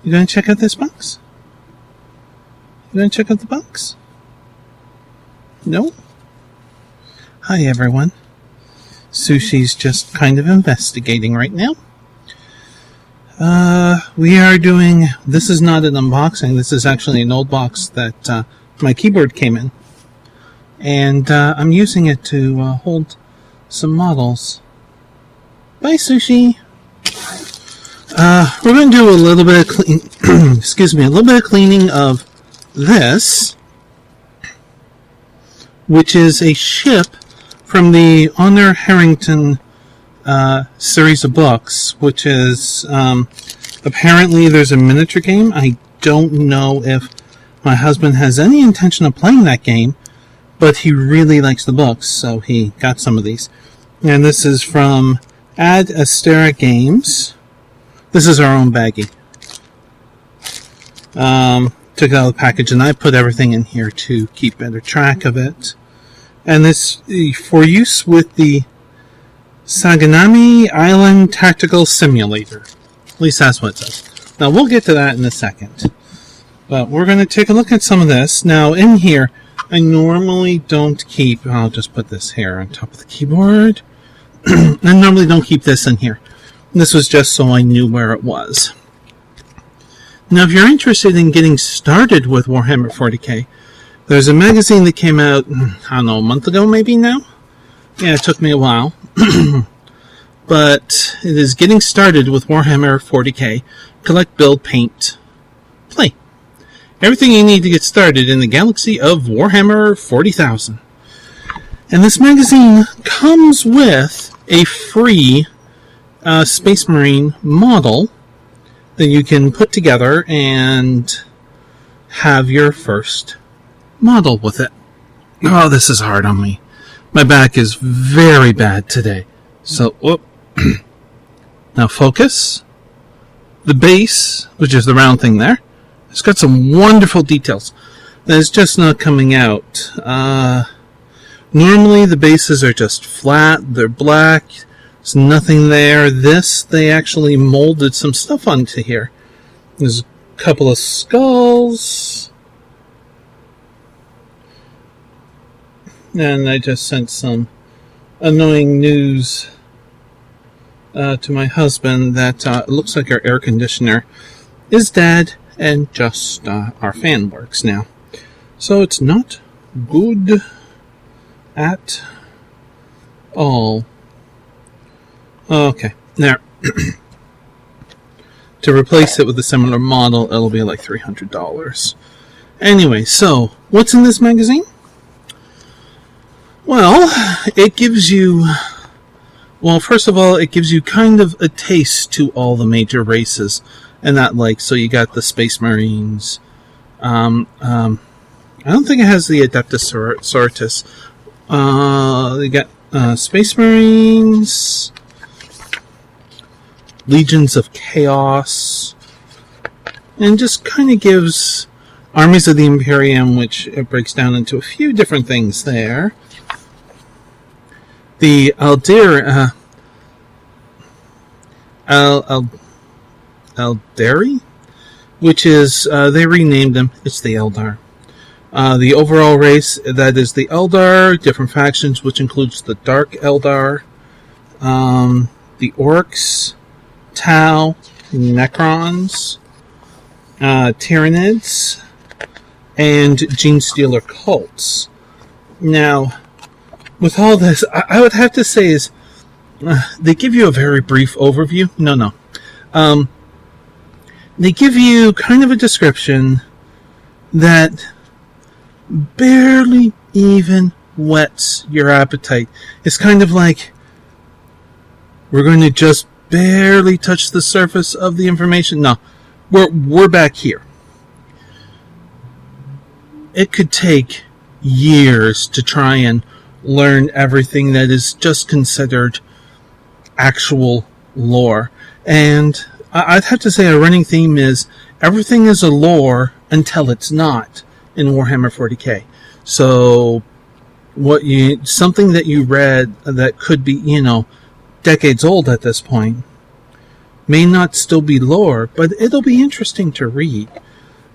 You gonna check out this box? You gonna check out the box? No? Hi, everyone. Sushi's just kind of investigating right now. We are doing... This is not an unboxing. This is actually an old box that my keyboard came in. And I'm using it to hold some models. Bye, Sushi. We're going to do a little bit of excuse me, a little bit of cleaning of this, which is a ship from the Honor Harrington series of books, which is apparently there's a miniature game. I don't know if my husband has any intention of playing that game, but he really likes the books, so he got some of these. And this is from Ad Astera Games. This is our own baggie. Took it out of the package, and I put everything in here to keep better track of it. And this for use with the Saganami Island Tactical Simulator. At least that's what it says. Now, we'll get to that in a second. But we're going to take a look at some of this. Now, in here, I normally don't keep... I'll just put this here on top of the keyboard. I normally don't keep this in here. This was just so I knew where it was. Now, if you're interested in getting started with Warhammer 40k, there's a magazine that came out, I don't know, a month ago maybe now? Yeah, it took me a while. But it is Getting Started with Warhammer 40k. Collect, build, paint, play. Everything you need to get started in the galaxy of Warhammer 40,000. And this magazine comes with a free Space Marine model that you can put together and have your first model with it. Oh, this is hard on me. My back is very bad today. So, whoop. Now focus. The base, which is the round thing there, it's got some wonderful details. That is just not coming out. Normally the bases are just flat, they're black, there's nothing there. This, they actually molded some stuff onto here. There's a couple of skulls. And I just sent some annoying news to my husband that it looks like our air conditioner is dead and just our fan works now. So it's not good at all. Okay, there. To replace it with a similar model, it'll be like $300. Anyway, so what's in this magazine? Well, it gives you... Well, first of all, it gives you kind of a taste to all the major races. And that, like, so you got the Space Marines. I don't think it has the Adeptus Sororitas. You got Space Marines, Legions of Chaos, and just kind of gives Armies of the Imperium, which it breaks down into a few different things there. The Aldari, which is, they renamed them, it's the Eldar. The overall race, that is the Eldar, different factions, which includes the Dark Eldar, the Orcs, Tau, Necrons, Tyranids, and Genestealer cults. Now, with all this, I would have to say is, they give you a very brief overview. No. They give you kind of a description that barely even whets your appetite. It's kind of like, we're going to just barely touch the surface of the information. No, we're back here. It could take years to try and learn everything that is just considered actual lore. And I'd have to say a running theme is everything is a lore until it's not in Warhammer 40k. So something that you read that could be, decades old at this point, may not still be lore, but it'll be interesting to read.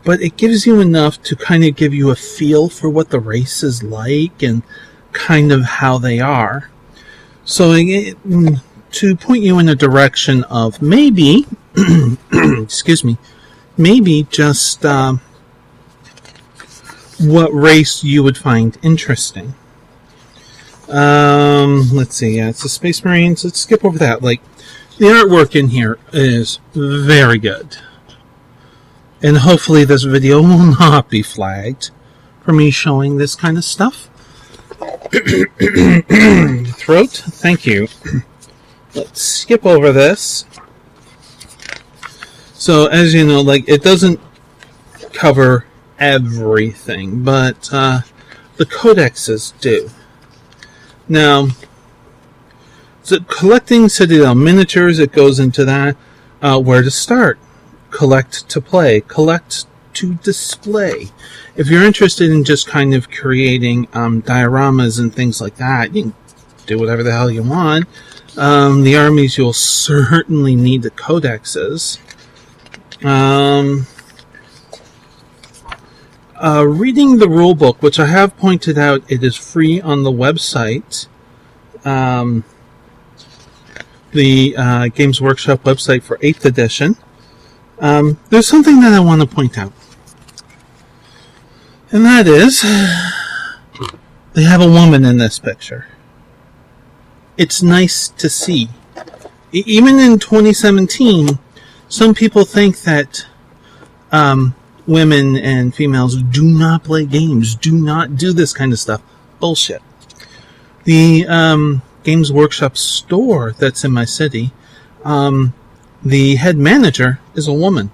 But it gives you enough to kind of give you a feel for what the race is like and kind of how they are. So to point you in a direction of maybe, excuse me, maybe just what race you would find interesting. Let's see. Yeah, it's the Space Marines. Let's skip over that. Like, the artwork in here is very good. And hopefully this video will not be flagged for me showing this kind of stuff. Throat, thank you. Let's skip over this. So, as you know, like, it doesn't cover everything, but the codexes do. Now, so collecting Citadel miniatures, it goes into that. Where to start? Collect to play. Collect to display. If you're interested in just kind of creating dioramas and things like that, you can do whatever the hell you want. The armies, you'll certainly need the codexes. Reading the rule book, which I have pointed out, it is free on the website. The Games Workshop website for 8th edition. There's something that I want to point out. And that is, they have a woman in this picture. It's nice to see. Even in 2017, some people think that women and females do not play games, do not do this kind of stuff. Bullshit. The Games Workshop store that's in my city, the head manager is a woman.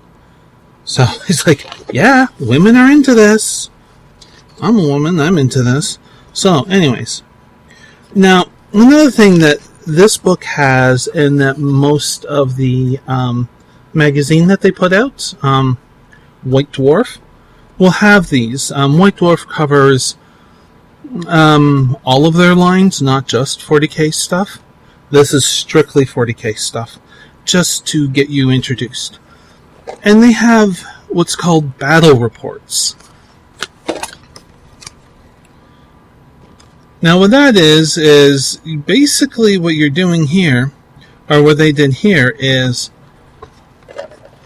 So it's like, yeah, women are into this. I'm a woman, I'm into this. So, anyways. Now, another thing that this book has, and that most of the magazine that they put out, White Dwarf, will have these. White Dwarf covers all of their lines, not just 40k stuff. This is strictly 40k stuff, just to get you introduced. And they have what's called battle reports. Now what that is basically what you're doing here, or what they did here, is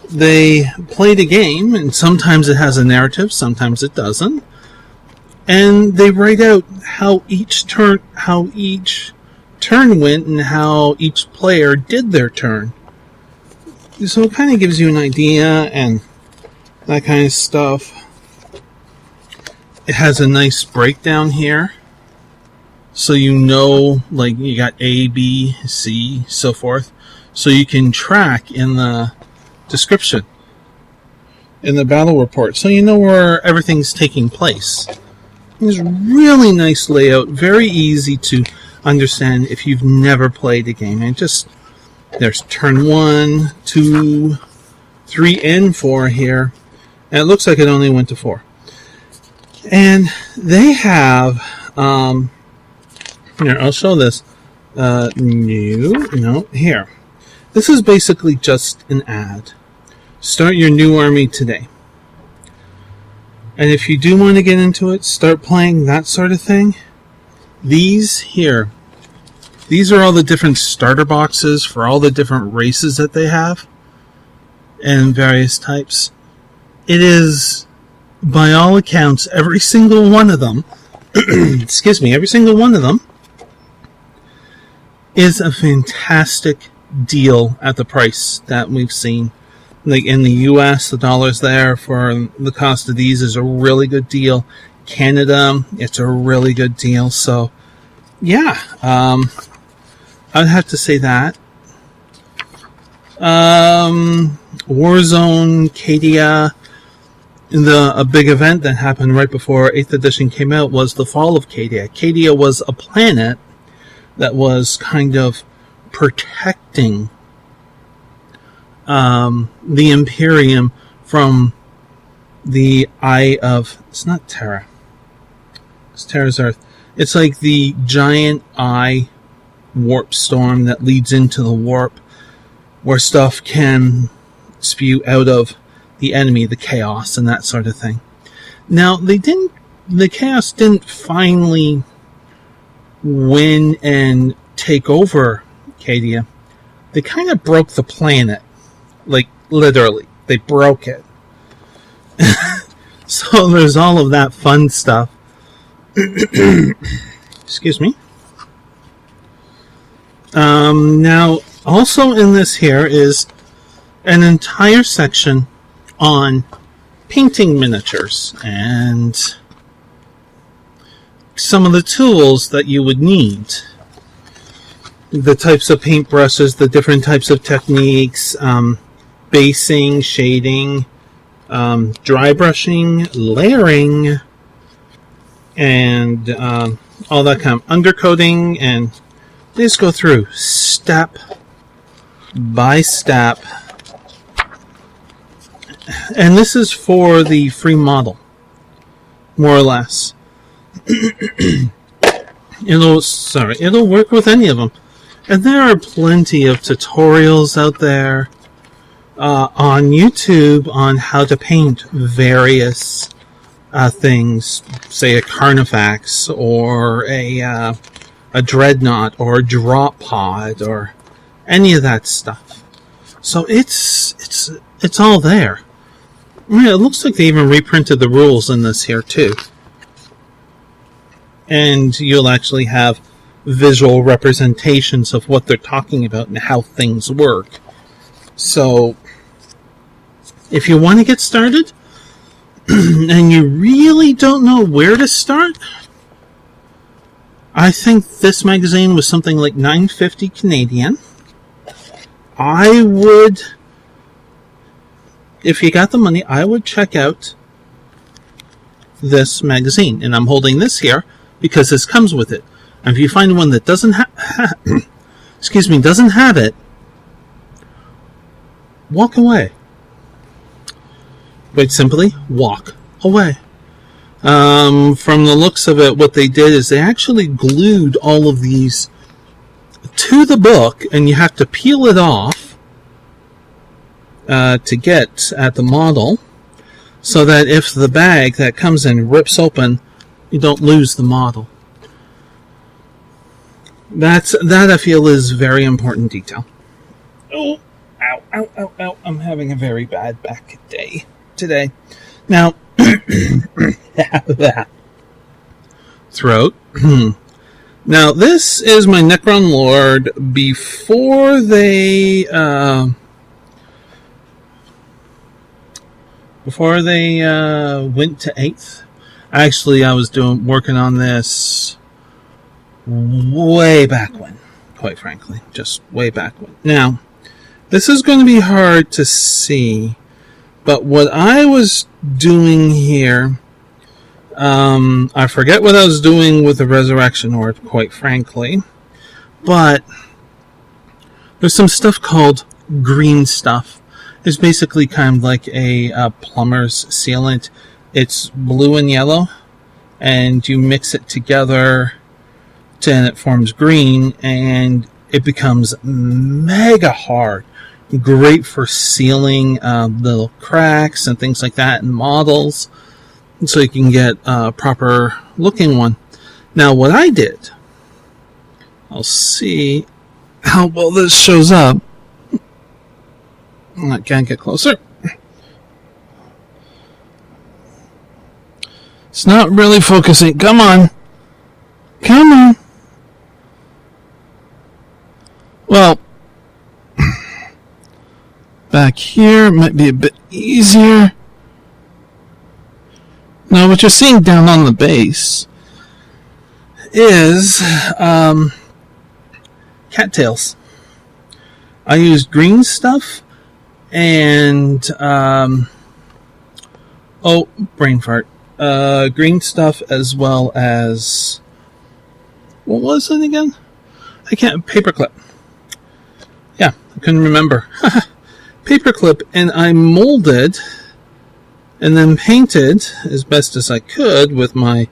they played a game, and sometimes it has a narrative, sometimes it doesn't, and they write out how each turn went and how each player did their turn. So it kind of gives you an idea and that kind of stuff. It has a nice breakdown here, so you know, like, you got A, B, C, so forth, so you can track in the description, in the battle report, so you know where everything's taking place. It's really nice layout, very easy to understand if you've never played a game. And just, there's turn 1, 2, 3, and 4 here, and it looks like it only went to 4. And they have, here, I'll show this. Here. This is basically just an ad. Start your new army today. And if you do want to get into it, start playing that sort of thing, these here, these are all the different starter boxes for all the different races that they have and various types. It is, by all accounts, every single one of them, excuse me, every single one of them is a fantastic deal at the price that we've seen. Like in the US, the dollar's there for the cost of these is a really good deal. Canada, it's a really good deal. So, yeah, I'd have to say that. Warzone, Cadia, a big event that happened right before 8th edition came out was the fall of Cadia. Cadia was a planet that was kind of protecting the Imperium from the eye of, it's not Terra, it's Terra's Earth, it's like the giant eye warp storm that leads into the warp. where stuff can spew out of the enemy, the chaos, and that sort of thing. Now, the chaos didn't finally win and take over Cadia. They kind of broke the planet. Like, literally. They broke it. So there's all of that fun stuff. Excuse me. Now, also in this here is an entire section on painting miniatures and some of the tools that you would need. The types of paintbrushes, the different types of techniques, basing, shading, dry brushing, layering, and all that kind of undercoating, and they just go through step by step. And this is for the free model, more or less. It'll work with any of them. And there are plenty of tutorials out there on YouTube on how to paint various things, say a Carnifex or a Dreadnought or a Drop Pod or any of that stuff. So it's all there. Yeah, it looks like they even reprinted the rules in this here too. And you'll actually have visual representations of what they're talking about and how things work. So, if you want to get started, and you really don't know where to start, I think this magazine was something like $9.50 Canadian. I would, if you got the money, I would check out this magazine. And I'm holding this here because this comes with it. And if you find one that doesn't doesn't have it, walk away. Quite simply, walk away. From the looks of it, what they did is they actually glued all of these to the book, and you have to peel it off to get at the model, so that if the bag that comes in rips open, you don't lose the model. That I feel is very important detail. Oh, ow, ow, ow, ow. I'm having a very bad back day today. Now, throat. Now, this is my Necron Lord before they went to 8th. Actually, I was working on this way back when, quite frankly, just way back when. Now, this is going to be hard to see, but what I was doing here, I forget what I was doing with the Resurrection Orb, quite frankly, but there's some stuff called green stuff. It's basically kind of like a plumber's sealant. It's blue and yellow, and you mix it together and it forms green, and it becomes mega hard. Great for sealing little cracks and things like that in models, so you can get a proper looking one. Now, what I did, I'll see how well this shows up. I can't get closer. It's not really focusing. Come on. Come on. Well, back here might be a bit easier. Now, what you're seeing down on the base is cattails. I used green stuff and brain fart. Green stuff as well as, what was it again? Paperclip. Yeah, I couldn't remember. Paperclip, and I molded and then painted as best as I could with my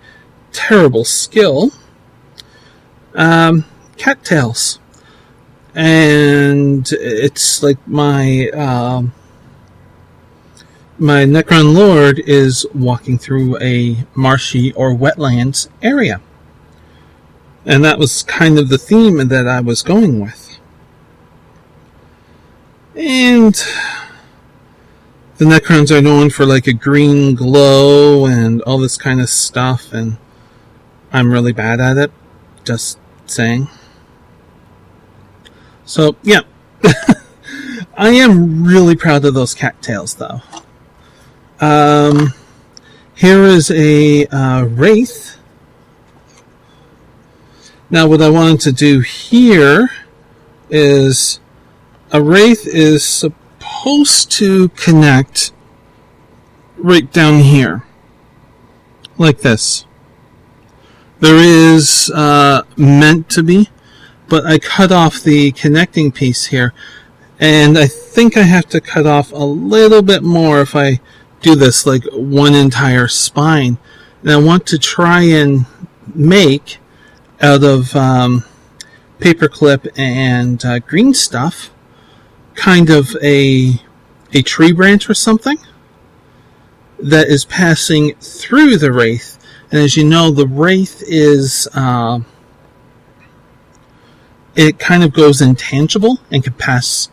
terrible skill cattails. and it's like my Necron Lord is walking through a marshy or wetlands area. And that was kind of the theme that I was going with. And the Necrons are known for like a green glow and all this kind of stuff, and I'm really bad at it. Just saying. So, yeah. I am really proud of those cattails, though. Here is a wraith. Now, what I wanted to do here is a wraith is supposed to connect right down here, like this. There is meant to be, but I cut off the connecting piece here, and I think I have to cut off a little bit more if I do this, like one entire spine. And I want to try and make out of paperclip and green stuff kind of a tree branch or something that is passing through the wraith. And as you know, the wraith is it kind of goes intangible and can pass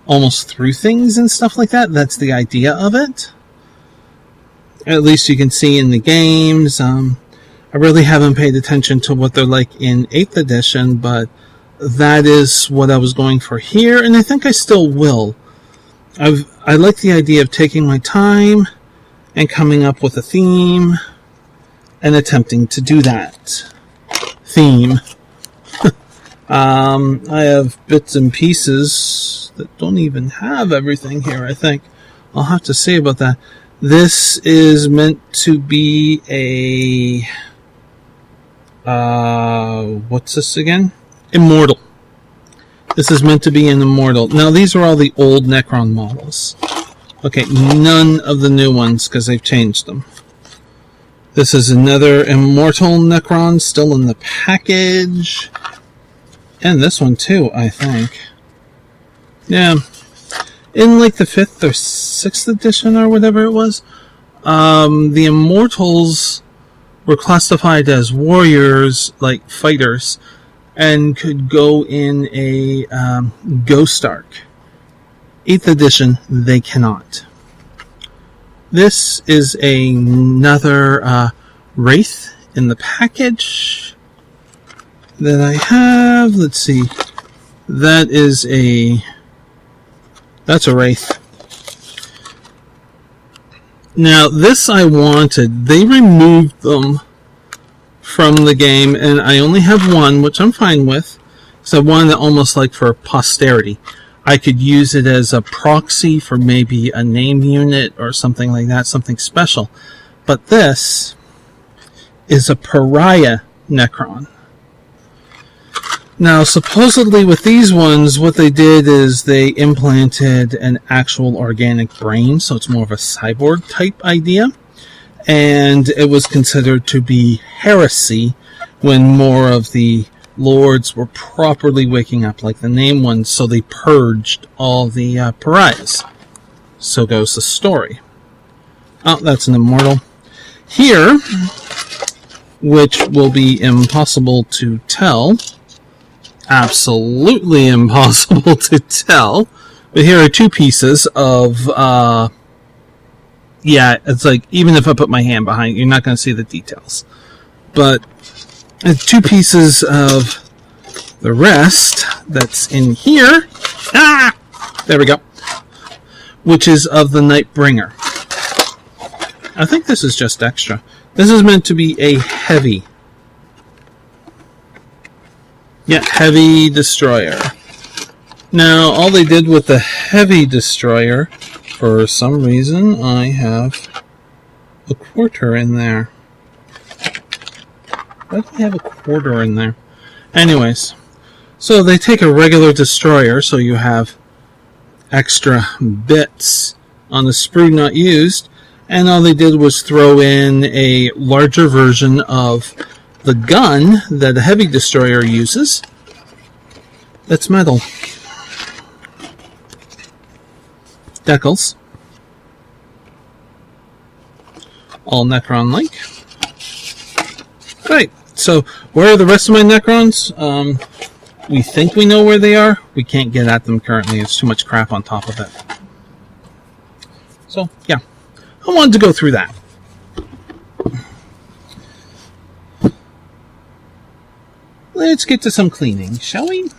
almost through things and stuff like that. That's the idea of it. At least you can see in the games. I really haven't paid attention to what they're like in 8th edition, but that is what I was going for here, and I think I still will. I like the idea of taking my time and coming up with a theme and attempting to do that theme. I have bits and pieces that don't even have everything here, I think. I'll have to say about that. This is meant to be a... what's this again? Immortal. This is meant to be an immortal. Now, these are all the old Necron models. Okay, none of the new ones, because they've changed them. This is another immortal Necron still in the package. And this one too, I think. Yeah. In like the 5th or 6th edition or whatever it was, the Immortals were classified as warriors, like fighters, and could go in a Ghost Arc. 8th edition, they cannot. This is another Wraith in the package that I have. Let's see. That's a Wraith. Now, this I wanted. They removed them from the game, and I only have one, which I'm fine with. So I wanted it almost like for posterity. I could use it as a proxy for maybe a name unit or something like that, something special. But this is a pariah Necron. Now, supposedly with these ones, what they did is they implanted an actual organic brain, so it's more of a cyborg type idea. And it was considered to be heresy when more of the lords were properly waking up, like the name ones, so they purged all the pariahs. So goes the story. Oh, that's an immortal. Here, which will be impossible to tell, absolutely impossible to tell, but here are two pieces of, yeah, it's like, even if I put my hand behind it, you're not going to see the details. But it's two pieces of the rest that's in here. Ah! There we go. Which is of the Nightbringer. I think this is just extra. This is meant to be a heavy. Yeah, heavy destroyer. Now, all they did with the heavy destroyer, for some reason, I have a quarter in there. Why do I have a quarter in there? Anyways, so they take a regular destroyer, so you have extra bits on the sprue not used, and all they did was throw in a larger version of the gun that a heavy destroyer uses, That's metal. Decals. All Necron-like. Right, so where are the rest of my Necrons? We think we know where they are. We can't get at them currently. It's too much crap on top of it. So, yeah. I wanted to go through that. Let's get to some cleaning, shall we?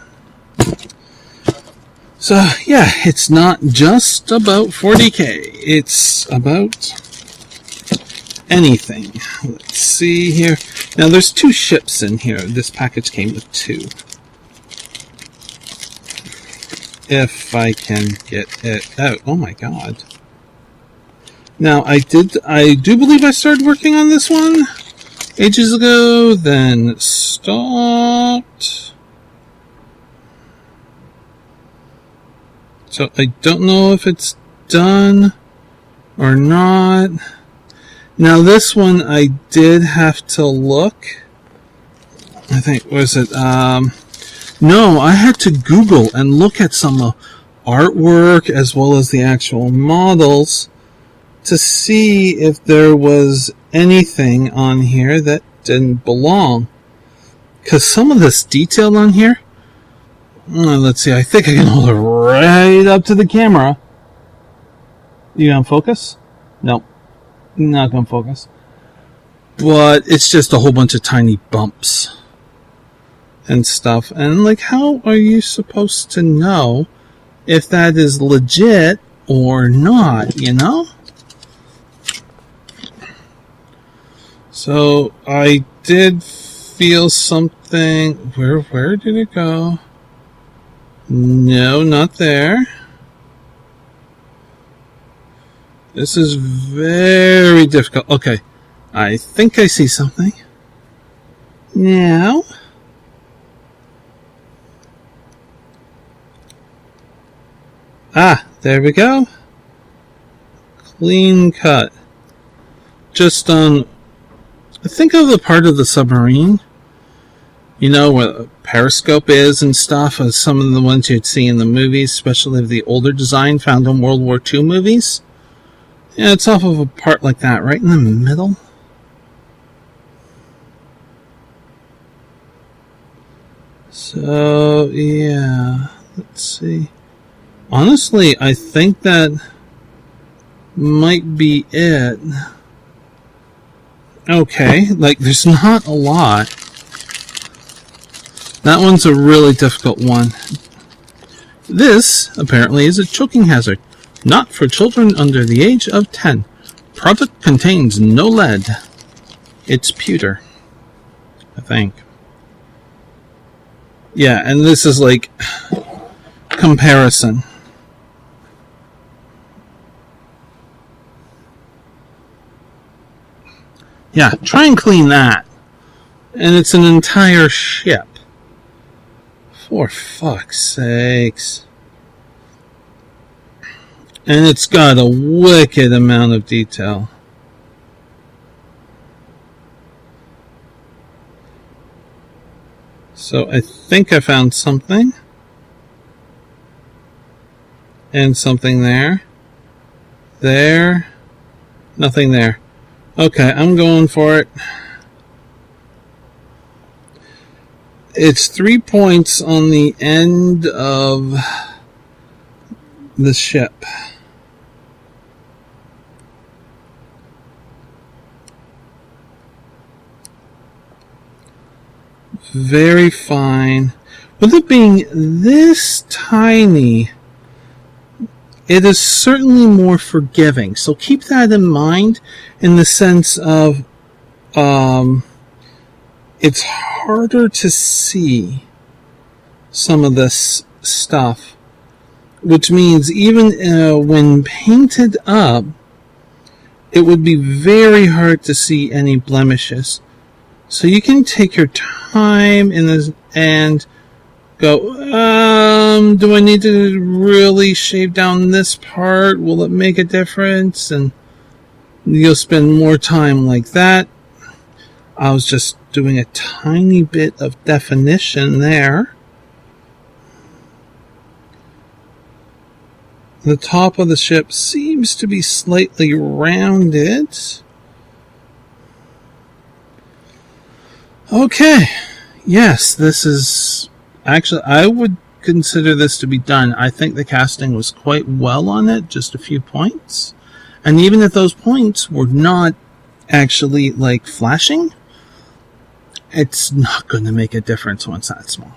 So, yeah, it's not just about 40k. It's about anything. Let's see here. Now, there's 2 ships in here. This package came with 2. If I can get it out. Oh my god. Now, I do believe I started working on this one ages ago, then stopped. So I don't know if it's done or not. Now this one I did have to look. I think, was it, no, I had to Google and look at some artwork as well as the actual models to see if there was anything on here that didn't belong. Because some of this detail on here, let's see, I think I can hold it right up to the camera. You gonna focus? Nope. Not gonna focus. But it's just a whole bunch of tiny bumps and stuff. And like, how are you supposed to know if that is legit or not, you know? So I did feel something. Where did it go? No, not there. This is very difficult. Okay, I think I see something. Now, there we go. Clean cut. Just on, think of the part of the submarine, you know, where the periscope is and stuff, as some of the ones you'd see in the movies, especially the older design found in World War II movies. Yeah, it's off of a part like that, right in the middle. So, yeah, let's see. Honestly, I think that might be it. Okay, like, there's not a lot. That one's a really difficult one. This, apparently, is a choking hazard. Not for children under the age of 10. Product contains no lead. It's pewter, I think. Yeah, and this is like comparison. Yeah, try and clean that. And it's an entire ship. For fuck's sakes. And it's got a wicked amount of detail. So I think I found something. And something there. There. Nothing there. Okay, I'm going for it. It's 3 points on the end of the ship. Very fine. With it being this tiny, it is certainly more forgiving. So keep that in mind in the sense of it's harder to see some of this stuff, which means even when painted up, it would be very hard to see any blemishes. So you can take your time in this and go, do I need to really shave down this part? Will it make a difference? And you'll spend more time like that. I was just doing a tiny bit of definition there. The top of the ship seems to be slightly rounded. Okay. Yes, this is... Actually, I would consider this to be done. I think the casting was quite well on it, just a few points. And even if those points were not actually, like, flashing, it's not going to make a difference when it's that small.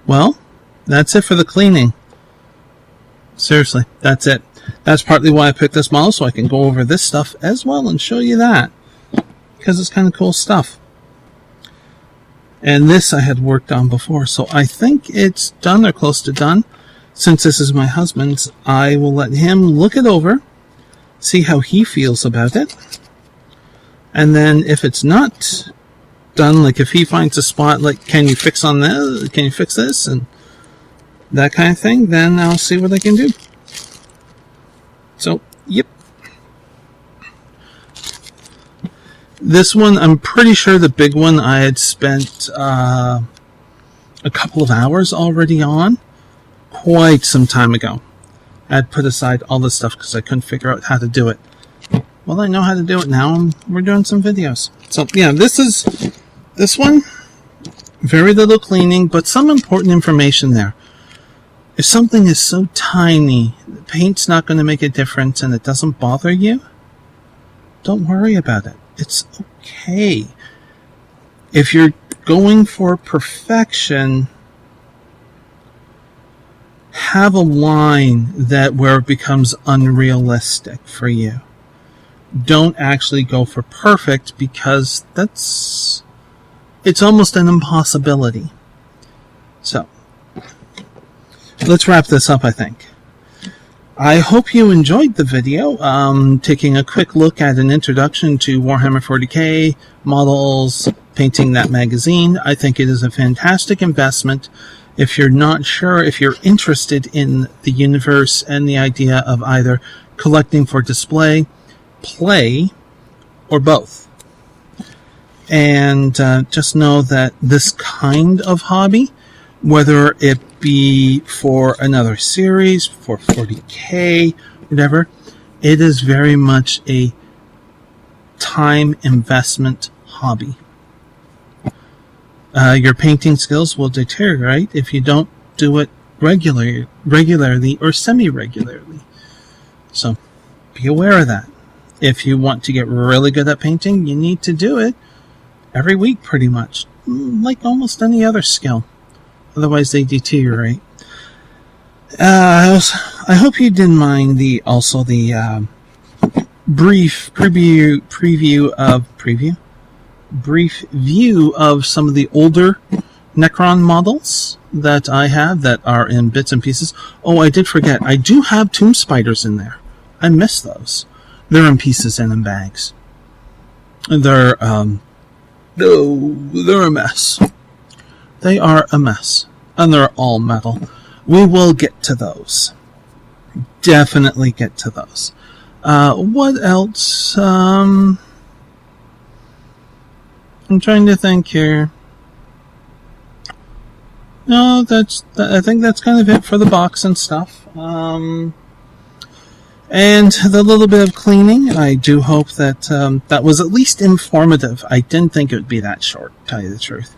Well, that's it for the cleaning. Seriously, that's it. That's partly why I picked this model, so I can go over this stuff as well and show you that. Because it's kind of cool stuff. And this I had worked on before, so I think it's done or close to done. Since this is my husband's, I will let him look it over, see how he feels about it. And then if it's not done, like if he finds a spot, like can you fix on this, can you fix this, and that kind of thing, then I'll see what I can do. So, yep. This one, I'm pretty sure the big one I had spent a couple of hours already on, quite some time ago. I had put aside all this stuff because I couldn't figure out how to do it. Well, I know how to do it now, and we're doing some videos. So, yeah, this one, very little cleaning, but some important information there. If something is so tiny, the paint's not going to make a difference, and it doesn't bother you, don't worry about it. It's okay. If you're going for perfection, have a line where it becomes unrealistic for you. Don't actually go for perfect, because it's almost an impossibility. So, let's wrap this up, I think. I hope you enjoyed the video, taking a quick look at an introduction to Warhammer 40k, models, painting that magazine. I think it is a fantastic investment. If you're not sure, if you're interested in the universe and the idea of either collecting for display, play, or both. And just know that this kind of hobby, whether it be for another series, for 40k, whatever, it is very much a time investment hobby. Your painting skills will deteriorate if you don't do it regularly or semi-regularly. So be aware of that. If you want to get really good at painting, you need to do it every week pretty much, like almost any other skill. Otherwise, they deteriorate. I hope you didn't mind the brief view of some of the older Necron models that I have that are in bits and pieces. Oh, I did forget. I do have tomb spiders in there. I missed those. They're in pieces and in bags. They're a mess. They are a mess. And they're all metal. We will get to those. Definitely get to those. What else? I'm trying to think here. No, I think that's kind of it for the box and stuff. And the little bit of cleaning, I do hope that that was at least informative. I didn't think it would be that short, to tell you the truth.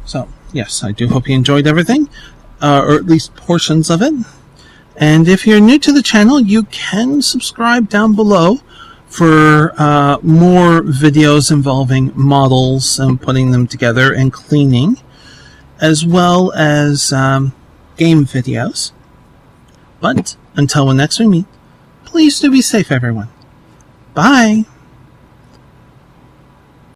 So, yes, I do hope you enjoyed everything, or at least portions of it. And if you're new to the channel, you can subscribe down below for more videos involving models and putting them together and cleaning, as well as game videos. But until next we meet, please do be safe, everyone. Bye!